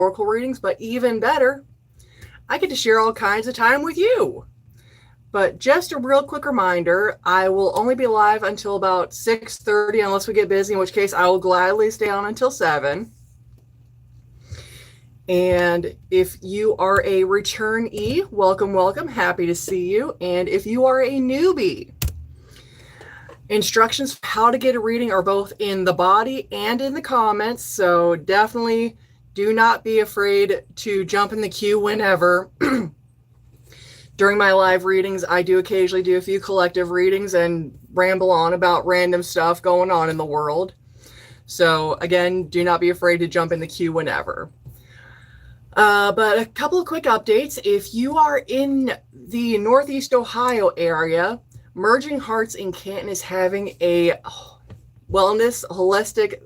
oracle readings, but even better, I get to share all kinds of time with you. But just a real quick reminder, I will only be live until about 6:30 unless we get busy, in which case I will gladly stay on until 7. And if you are a returnee, welcome, welcome. Happy to see you. And if you are a newbie, instructions for how to get a reading are both in the body and in the comments. So definitely do not be afraid to jump in the queue whenever. During my live readings, I do occasionally do a few collective readings and ramble on about random stuff going on in the world. So again, do not be afraid to jump in the queue whenever. But a couple of quick updates. If you are in the Northeast Ohio area, Merging Hearts in Canton is having a wellness, holistic,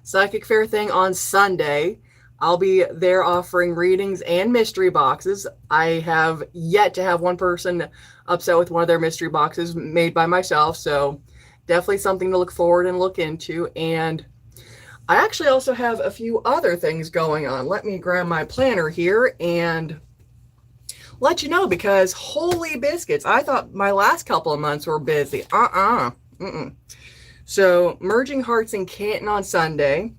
psychic fair thing on Sunday. I'll be there offering readings and mystery boxes. I have yet to have one person upset with one of their mystery boxes made by myself, so definitely something to look forward and look into. And I actually also have a few other things going on. Let me grab my planner here and let you know, because holy biscuits, I thought my last couple of months were busy. So Merging Hearts in Canton on Sunday.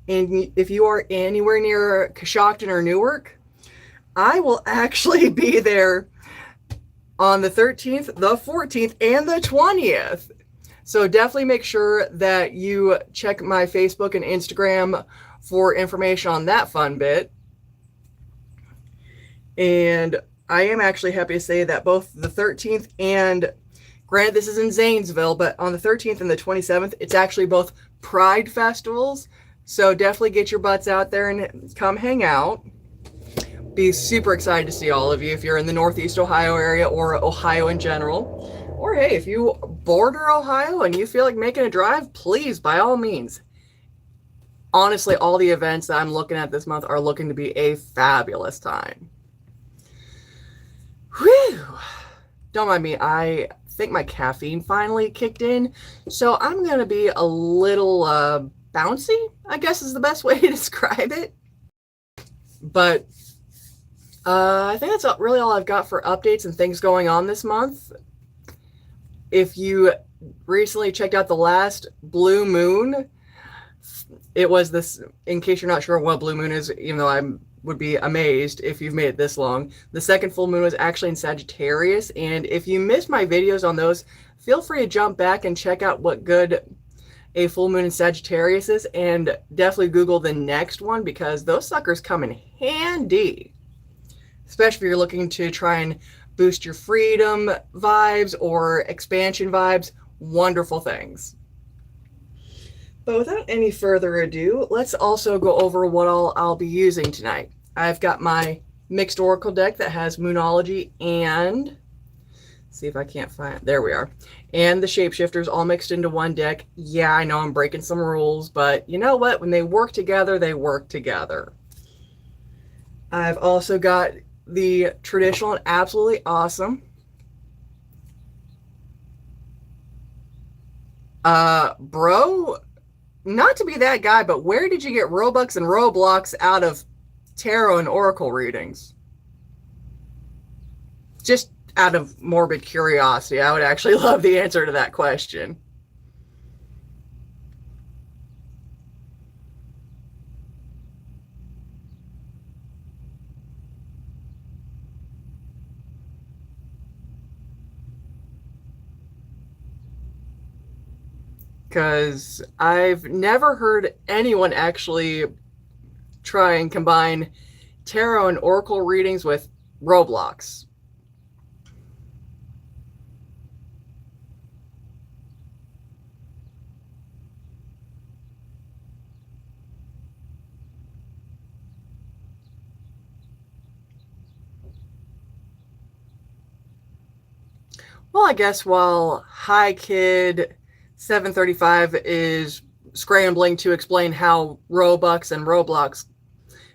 And if you are anywhere near Coshocton or Newark, I will actually be there on the 13th, the 14th, and the 20th. So definitely make sure that you check my Facebook and Instagram for information on that fun bit. And I am actually happy to say that both the 13th and, granted this is in Zanesville, but on the 13th and the 27th, it's actually both Pride festivals. So definitely get your butts out there and come hang out. Be super excited to see all of you if you're in the Northeast Ohio area or Ohio in general. Or hey, if you border Ohio and you feel like making a drive, please, by all means. Honestly, all the events that I'm looking at this month are looking to be a fabulous time. Whew. Don't mind me, I think my caffeine finally kicked in. So I'm going to be a little bouncy, I guess is the best way to describe it. But I think that's really all I've got for updates and things going on this month. If you recently checked out the last blue moon, it was this, in case you're not sure what blue moon is, even though I would be amazed if you've made it this long, the second full moon was actually in Sagittarius. And if you missed my videos on those, feel free to jump back and check out what good a full moon in Sagittarius is, and definitely Google the next one, because those suckers come in handy, especially if you're looking to try and boost your freedom vibes or expansion vibes. Wonderful things. But without any further ado, let's also go over what all I'll be using tonight. I've got my mixed oracle deck that has Moonology and, see if I can't find, there we are, and the shapeshifters all mixed into one deck. Yeah, I know I'm breaking some rules, but you know what? When they work together, they work together. I've also got the traditional and absolutely awesome bro, not to be that guy, but where did you get Robux and Roblox out of tarot and oracle readings? Just out of morbid curiosity, I would actually love the answer to that question. Because I've never heard anyone actually try and combine tarot and oracle readings with Roblox. Well, I guess while Hi Kid 735 is scrambling to explain how Robux and Roblox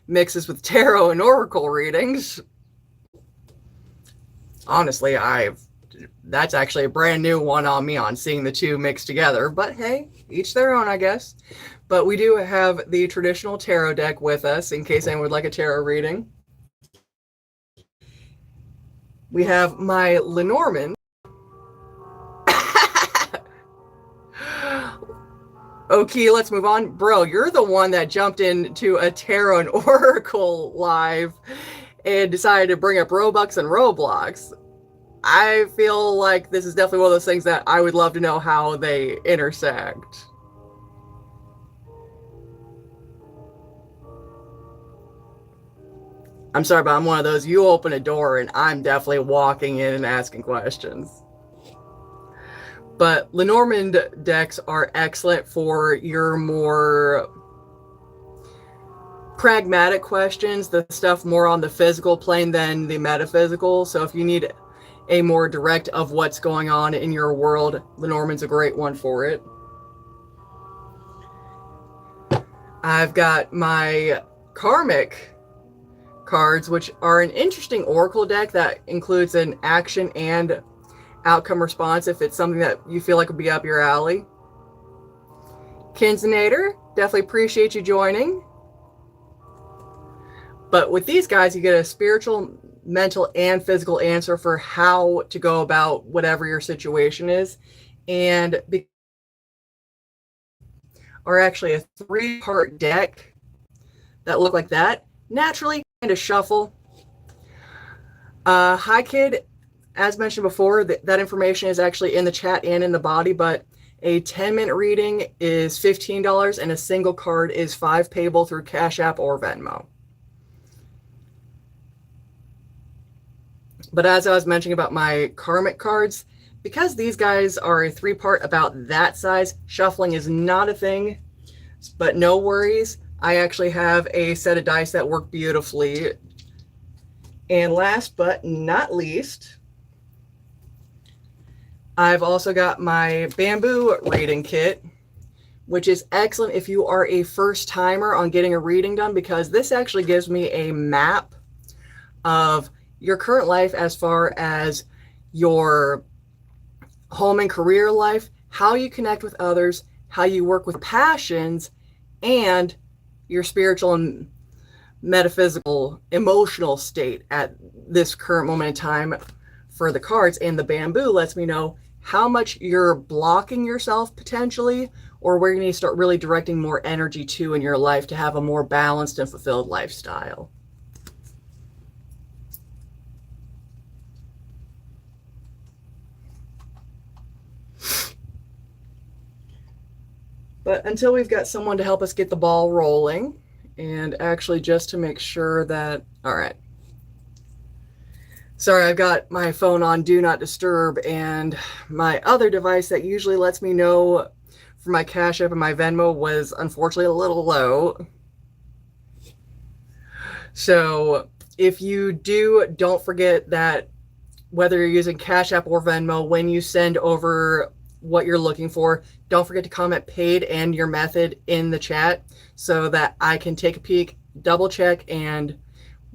mixes with tarot and oracle readings, honestly, I've That's actually a brand new one on me on seeing the two mixed together. But hey, each their own, I guess. But we do have the traditional tarot deck with us in case anyone would like a tarot reading. We have my Lenormand. Okay, let's move on. Bro, you're the one that jumped into a tarot and oracle live and decided to bring up Robux and Roblox. I feel like this is definitely one of those things that I would love to know how they intersect. I'm sorry, but I'm one of those, you open a door and I'm definitely walking in and asking questions. But Lenormand decks are excellent for your more pragmatic questions, the stuff more on the physical plane than the metaphysical. So if you need a more direct of what's going on in your world, Lenormand's a great one for it. I've got my Karmic cards, which are an interesting oracle deck that includes an action and outcome response if it's something that you feel like would be up your alley. Kinsonator, definitely appreciate you joining. But with these guys, you get a spiritual, mental, and physical answer for how to go about whatever your situation is. And are actually a 3-part deck that look like that. Naturally, kind of shuffle. Hi, kid. As mentioned before, that information is actually in the chat and in the body, but a 10-minute reading is $15 and a single card is $5 payable through CashApp or Venmo. But as I was mentioning about my Karmic cards, because these guys are a 3-part about that size, shuffling is not a thing, but no worries. I actually have a set of dice that work beautifully. And last but not least, I've also got my bamboo reading kit, which is excellent if you are a first timer on getting a reading done, because this actually gives me a map of your current life as far as your home and career life, how you connect with others, how you work with passions, and your spiritual and metaphysical emotional state at this current moment in time for the cards. And the bamboo lets me know how much you're blocking yourself potentially, or where you need to start really directing more energy to in your life to have a more balanced and fulfilled lifestyle. But until we've got someone to help us get the ball rolling, and actually just to make sure that, all right. Sorry, I've got my phone on Do Not Disturb, and my other device that usually lets me know for my Cash App and my Venmo was unfortunately a little low. So if you don't forget that whether you're using Cash App or Venmo, when you send over what you're looking for, don't forget to comment paid and your method in the chat so that I can take a peek, double check, and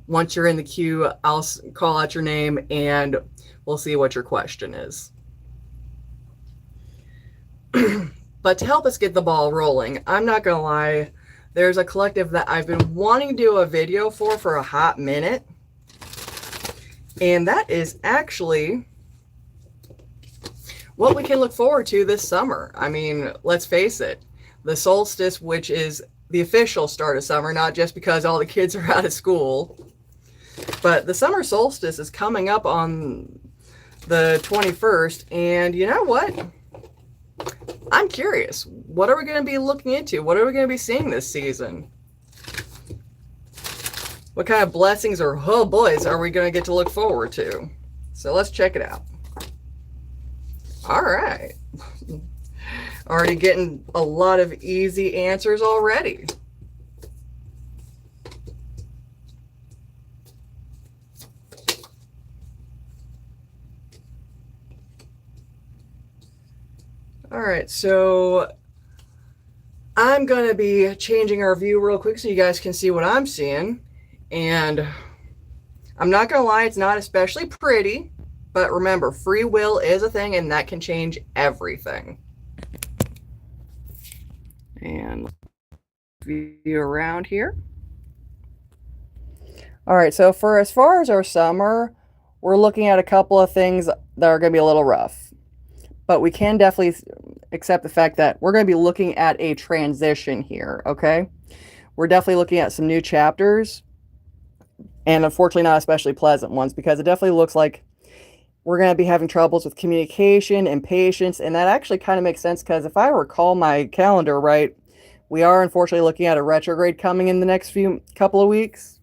once you're in the queue, I'll call out your name and we'll see what your question is. But to help us get the ball rolling, I'm not gonna lie, there's a collective that I've been wanting to do a video for a hot minute, and that is actually what we can look forward to this summer. I mean, let's face it, the solstice, which is the official start of summer, not just because all the kids are out of school, but the summer solstice is coming up on the 21st, and you know what? I'm curious. What are we going to be looking into? What are we going to be seeing this season? What kind of blessings or oh boys are we going to get to look forward to? So let's check it out. All right. Already getting a lot of easy answers already. All right, so I'm going to be changing our view real quick so you guys can see what I'm seeing. And I'm not going to lie, it's not especially pretty. But remember, free will is a thing, and that can change everything. And view around here. All right, so for as far as our summer, we're looking at a couple of things that are going to be a little rough. But we can definitely accept the fact that we're going to be looking at a transition here, okay? We're definitely looking at some new chapters, and unfortunately not especially pleasant ones, because it definitely looks like we're going to be having troubles with communication and patience, and that actually kind of makes sense, because if I recall my calendar right, we are unfortunately looking at a retrograde coming in the next couple of weeks.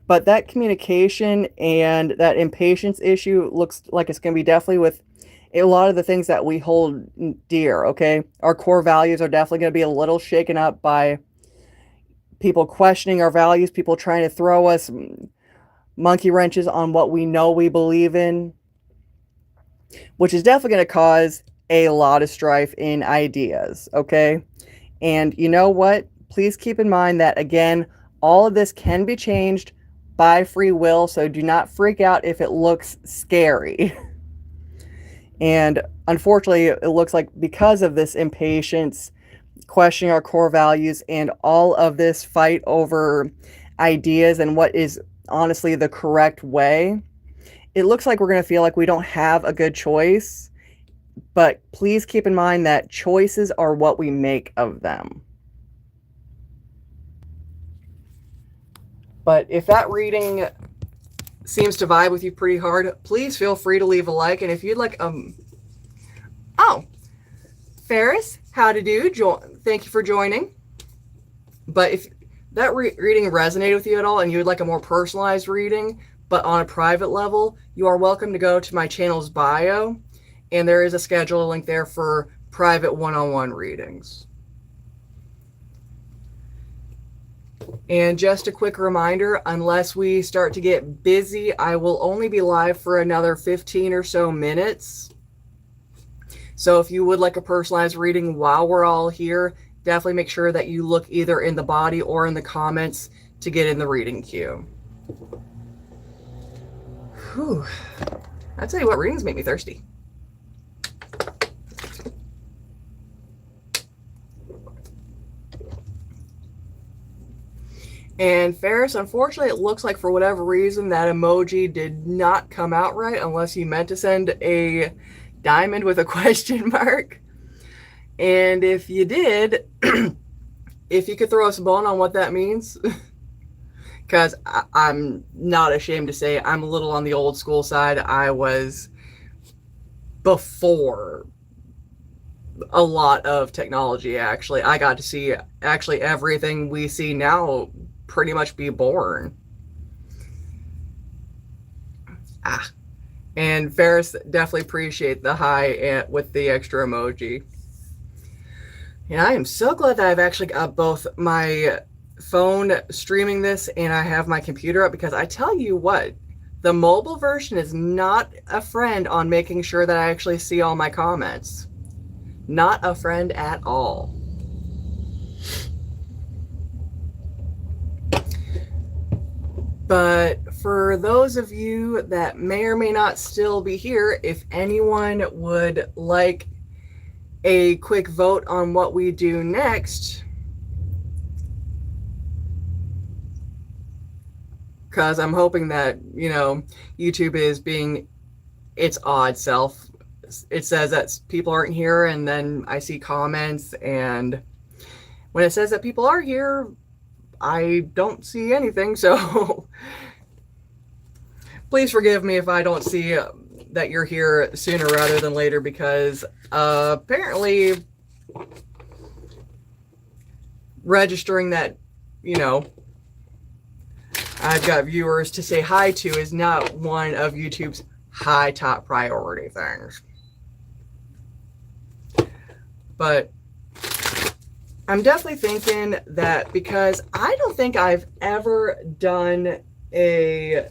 But that communication and that impatience issue looks like it's going to be definitely with a lot of the things that we hold dear, okay? Our core values are definitely going to be a little shaken up by people questioning our values, people trying to throw us monkey wrenches on what we know we believe in, which is definitely going to cause a lot of strife in ideas, okay? And you know what? Please keep in mind that, again, all of this can be changed by free will, so do not freak out if it looks scary. And unfortunately, it looks like because of this impatience, questioning our core values, and all of this fight over ideas and what is honestly the correct way, it looks like we're going to feel like we don't have a good choice. But please keep in mind that choices are what we make of them. But if that reading seems to vibe with you pretty hard, please feel free to leave a like. And if you'd like, oh, Ferris, how to do? Thank you for joining. But if that reading resonated with you at all and you would like a more personalized reading, but on a private level, you are welcome to go to my channel's bio, and there is a schedule link there for private one-on-one readings. And just a quick reminder, unless we start to get busy, I will only be live for another 15 or so minutes. So if you would like a personalized reading while we're all here, definitely make sure that you look either in the body or in the comments to get in the reading queue. Whew. I tell you what, readings make me thirsty. And Ferris, unfortunately, it looks like for whatever reason that emoji did not come out right, unless you meant to send a diamond with a question mark. And if you did, if you could throw us a bone on what that means, because I'm not ashamed to say I'm a little on the old school side. I was before a lot of technology, actually. I got to see actually everything we see now pretty much be born. And Ferris, definitely appreciate the hi with the extra emoji. And I am so glad that I've actually got both my phone streaming this and I have my computer up, because I tell you what, the mobile version is not a friend on making sure that I actually see all my comments. Not a friend at all. But for those of you that may or may not still be here, if anyone would like a quick vote on what we do next, because I'm hoping that, you know, YouTube is being its odd self. It says that people aren't here, and then I see comments, and when it says that people are here, I don't see anything. So please forgive me if I don't see that you're here sooner rather than later, because apparently registering that, you know, I've got viewers to say hi to is not one of YouTube's high top priority things. But I'm definitely thinking that, because I don't think I've ever done a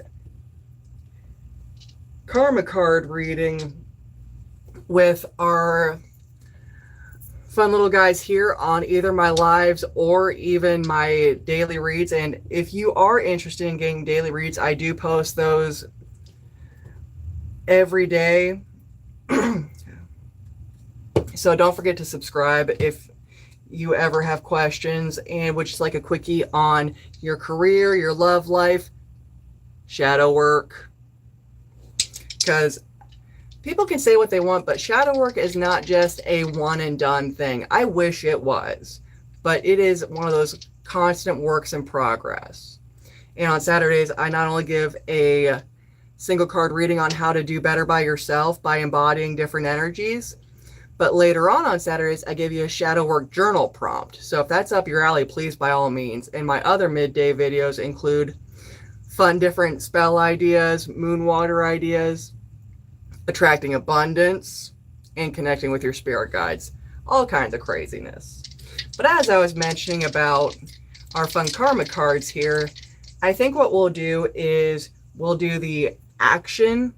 karma card reading with our fun little guys here on either my lives or even my daily reads. And if you are interested in getting daily reads, I do post those every day. So don't forget to subscribe if you ever have questions, and which is like a quickie on your career, your love life, shadow work. Because people can say what they want, but shadow work is not just a one and done thing. I wish it was, but it is one of those constant works in progress. And on Saturdays, I not only give a single card reading on how to do better by yourself by embodying different energies, but later on Saturdays, I give you a shadow work journal prompt. So if that's up your alley, please, by all means. And my other midday videos include fun different spell ideas, moon water ideas, attracting abundance, and connecting with your spirit guides. All kinds of craziness. But as I was mentioning about our fun karma cards here, I think what we'll do is we'll do the action.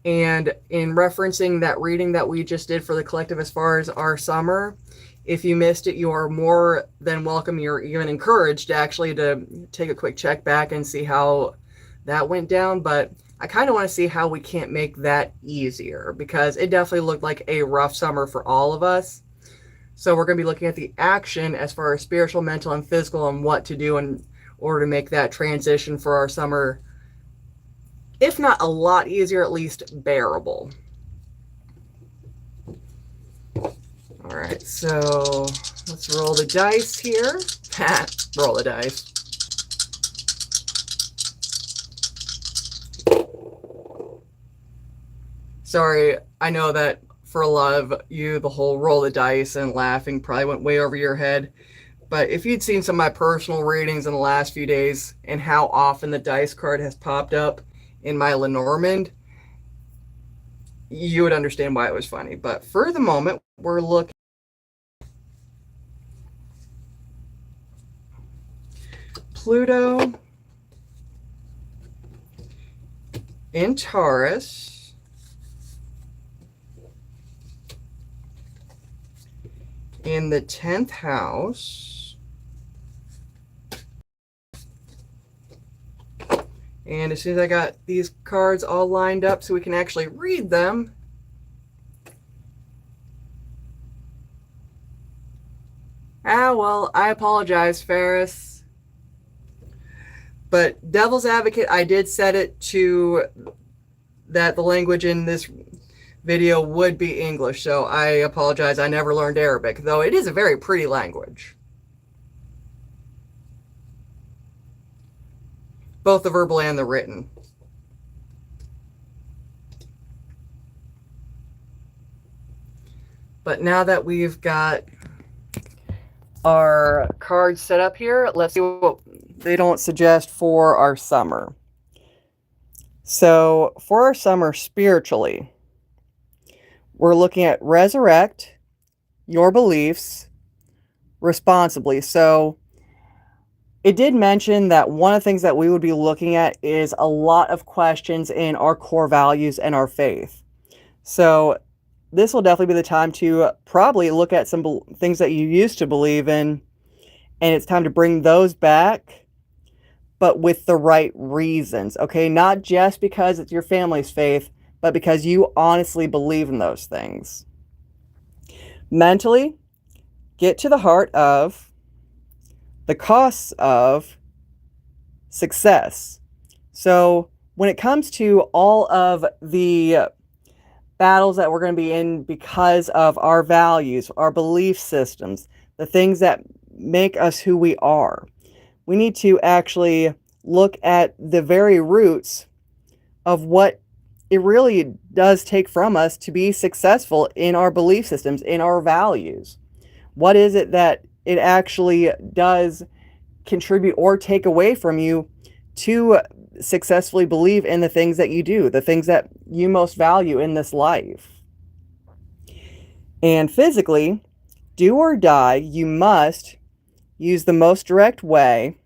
And in referencing that reading that we just did for the collective as far as our summer, if you missed it, you are more than welcome. You're even encouraged actually to take a quick check back and see how that went down. But I kind of want to see how we can't make that easier, because it definitely looked like a rough summer for all of us. So we're going to be looking at the action as far as spiritual, mental, and physical, and what to do in order to make that transition for our summer, if not a lot easier, at least bearable. All right, so let's roll the dice here. Roll the dice. Sorry, I know that for a lot of you, the whole roll the dice and laughing probably went way over your head. But if you'd seen some of my personal readings in the last few days and how often the dice card has popped up in my Lenormand, you would understand why it was funny. But for the moment, we're looking Pluto in Taurus, in the 10th house, and as soon as I got these cards all lined up so we can actually read them, well, I apologize, Ferris. But Devil's Advocate, I did set it to that the language in this video would be English, so I apologize. I never learned Arabic, though it is a very pretty language. Both the verbal and the written. But now that we've got our cards set up here, let's see what they don't suggest for our summer. So for our summer spiritually, we're looking at resurrect your beliefs responsibly. So it did mention that one of the things that we would be looking at is a lot of questions in our core values and our faith. So this will definitely be the time to probably look at some things that you used to believe in, and it's time to bring those back, but with the right reasons, okay? Not just because it's your family's faith, but because you honestly believe in those things. Mentally, get to the heart of the costs of success. So when it comes to all of the battles that we're going to be in because of our values, our belief systems, the things that make us who we are, we need to actually look at the very roots of what it really does take from us to be successful in our belief systems, in our values. What is it that it actually does contribute or take away from you to successfully believe in the things that you do, the things that you most value in this life? And physically, do or die, you must use the most direct way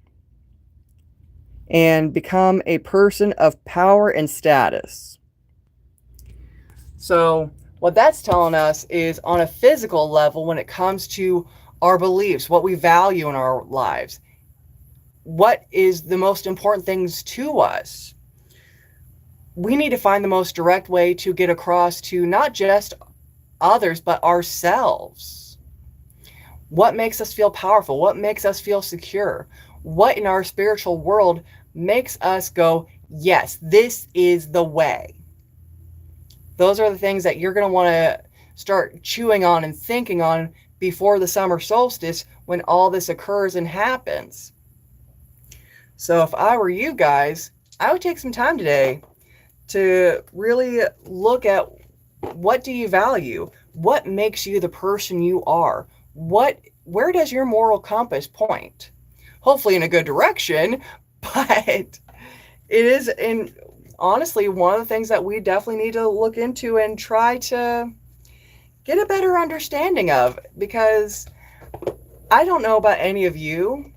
and become a person of power and status. So what that's telling us is on a physical level, when it comes to our beliefs, what we value in our lives, what is the most important things to us, we need to find the most direct way to get across to not just others, but ourselves. What makes us feel powerful? What makes us feel secure? What in our spiritual world makes us go, yes, this is the way? Those are the things that you're going to want to start chewing on and thinking on before the summer solstice when all this occurs and happens. So if I were you guys, I would take some time today to really look at, what do you value? What makes you the person you are? Where does your moral compass point? Hopefully in a good direction, but it is honestly one of the things that we definitely need to look into and try to get a better understanding of, because I don't know about any of you,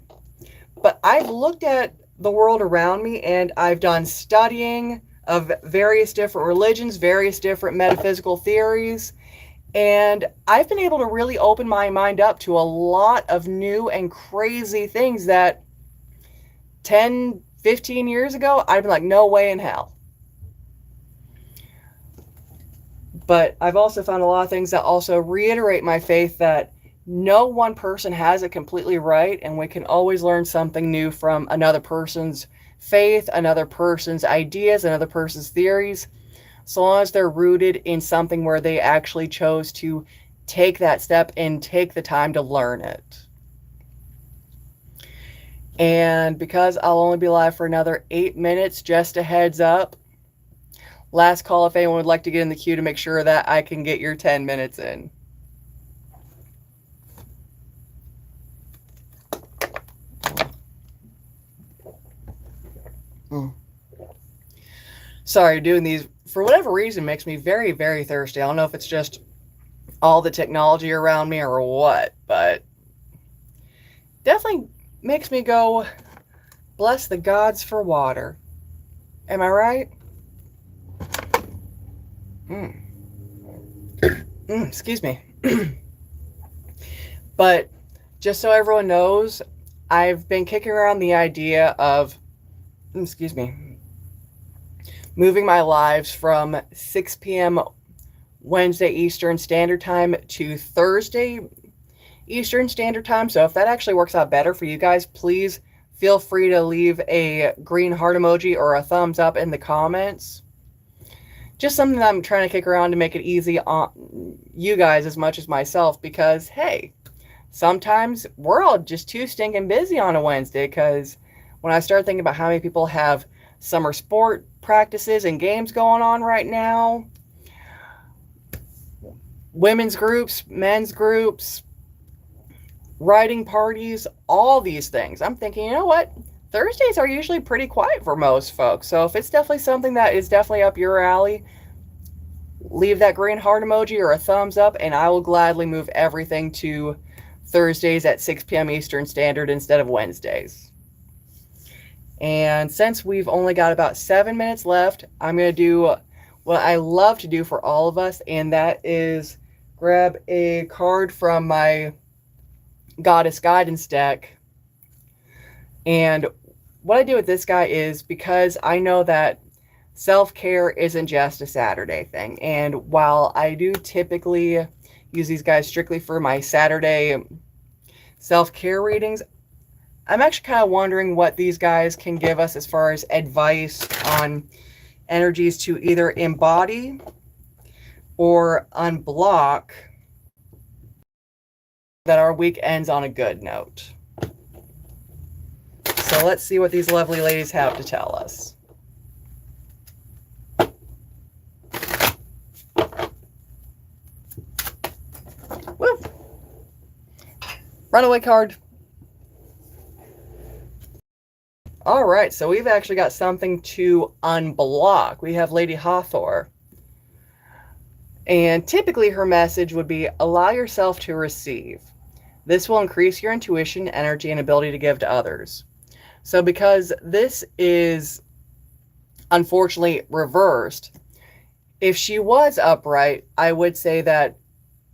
but I've looked at the world around me and I've done studying of various different religions, various different metaphysical theories, and I've been able to really open my mind up to a lot of new and crazy things that 10, 15 years ago, I'd be like, no way in hell. But I've also found a lot of things that also reiterate my faith that no one person has it completely right, and we can always learn something new from another person's faith, another person's ideas, another person's theories, so long as they're rooted in something where they actually chose to take that step and take the time to learn it. And because I'll only be live for another 8 minutes, just a heads up, last call if anyone would like to get in the queue to make sure that I can get your 10 minutes in. Sorry, doing these, for whatever reason, makes me very, very thirsty. I don't know if it's just all the technology around me or what, but definitely makes me go, bless the gods for water. Am I right? Excuse me. But just so everyone knows, I've been kicking around the idea of, moving my lives from 6 p.m. Wednesday Eastern Standard Time to Thursday Eastern Standard Time. So if that actually works out better for you guys, please feel free to leave a green heart emoji or a thumbs up in the comments. Just something that I'm trying to kick around to make it easy on you guys as much as myself, because, hey, sometimes we're all just too stinking busy on a Wednesday, because when I start thinking about how many people have summer sport practices and games going on right now, women's groups, men's groups, writing parties, all these things, I'm thinking, you know what? Thursdays are usually pretty quiet for most folks. So if it's definitely something that is definitely up your alley, leave that green heart emoji or a thumbs up, and I will gladly move everything to Thursdays at 6 p.m. Eastern Standard instead of Wednesdays. And since we've only got about 7 minutes left, I'm going to do what I love to do for all of us, and that is grab a card from my Goddess Guidance deck. And what I do with this guy is, because I know that self-care isn't just a Saturday thing, and while I do typically use these guys strictly for my Saturday self-care readings, I'm actually kind of wondering what these guys can give us as far as advice on energies to either embody or unblock, that our week ends on a good note. So let's see what these lovely ladies have to tell us. Woo! Runaway card. All right, so we've actually got something to unblock. We have Lady Hathor. And typically her message would be, allow yourself to receive. This will increase your intuition, energy, and ability to give to others. So because this is unfortunately reversed, if she was upright, I would say that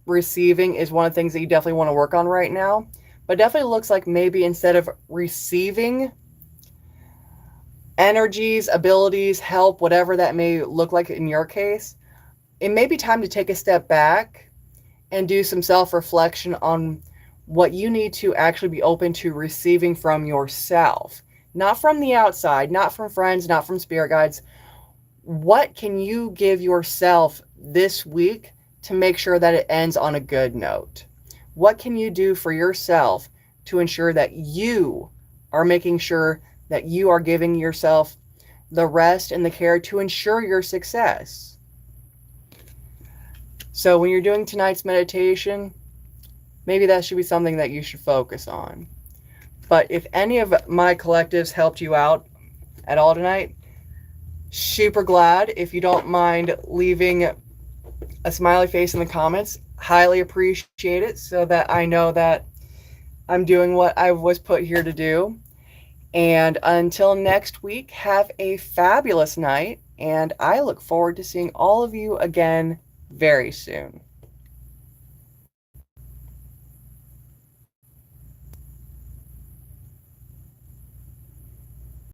receiving is one of the things that you definitely want to work on right now. But definitely looks like maybe instead of receiving energies, abilities, help, whatever that may look like in your case, it may be time to take a step back and do some self-reflection on what you need to actually be open to receiving from yourself. Not from the outside, not from friends, not from spirit guides. What can you give yourself this week to make sure that it ends on a good note? What can you do for yourself to ensure that you are making sure that you are giving yourself the rest and the care to ensure your success? So when you're doing tonight's meditation, maybe that should be something that you should focus on. But if any of my collectives helped you out at all tonight, super glad. If you don't mind leaving a smiley face in the comments, highly appreciate it so that I know that I'm doing what I was put here to do. And until next week, have a fabulous night, and I look forward to seeing all of you again very soon.